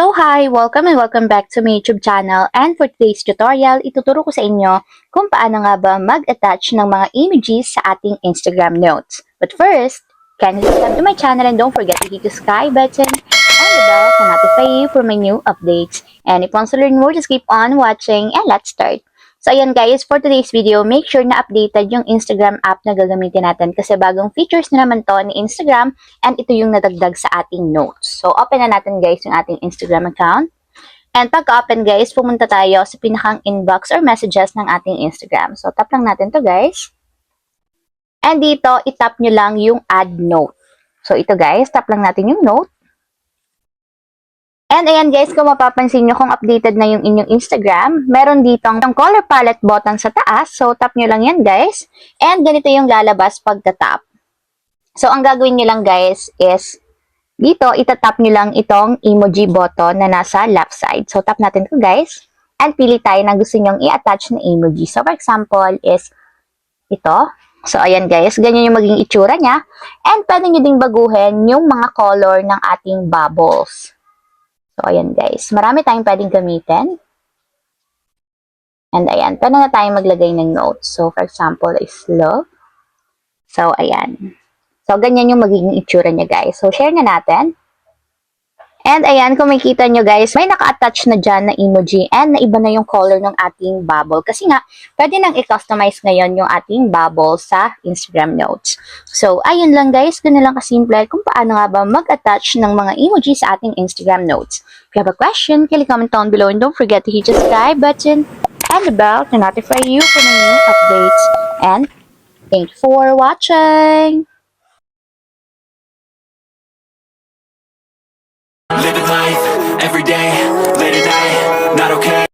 So hi! Welcome and welcome back to my YouTube channel, and for today's tutorial, ituturo ko sa inyo kung paano nga ba mag-attach ng mga emojis sa ating Instagram notes. But first, kindly subscribe to my channel and don't forget to hit the subscribe button and the bell to notify you for my new updates. And if you want to learn more, just keep on watching and let's start! So ayan guys, for today's video, make sure na updated yung Instagram app na gagamitin natin kasi bagong features na naman to ni Instagram and ito yung nadagdag sa ating notes. So open na natin guys yung ating Instagram account. And pagka-open guys, pumunta tayo sa pinakang inbox or messages ng ating Instagram. So tap lang natin to guys. And dito, itap nyo lang yung add note. So ito guys, tap lang natin yung note. And ayan guys, kung mapapansin nyo kung updated na yung inyong Instagram, meron dito ang color palette button sa taas. So tap nyo lang yan guys. And ganito yung lalabas pagka-tap. So ang gagawin nyo lang guys is, dito itatap nyo lang itong emoji button na nasa left side. So tap natin ito guys. And pili tayo na gusto nyong i-attach na emoji. So for example is ito. So ayan guys, ganyan yung magiging itsura niya. And pwede nyo ding baguhin yung mga color ng ating bubbles. So, ayan guys. Marami tayong pwedeng gamitin. And ayan, pwede na tayong maglagay ng notes. So, for example, is love. So, ayan. So, ganyan yung magiging itsura niya guys. So, share na natin. And ayan, kung makikita nyo guys, may naka-attach na dyan na emoji and naiba na yung color ng ating bubble. Kasi nga, pwede nang i-customize ngayon yung ating bubble sa Instagram notes. So, ayun lang guys, ganun lang kasimple kung paano nga ba mag-attach ng mga emoji sa ating Instagram notes. If you have a question, kindly comment down below and don't forget to hit the subscribe button and the bell to notify you for my new updates. And thank you for watching! Living life, every day, late at night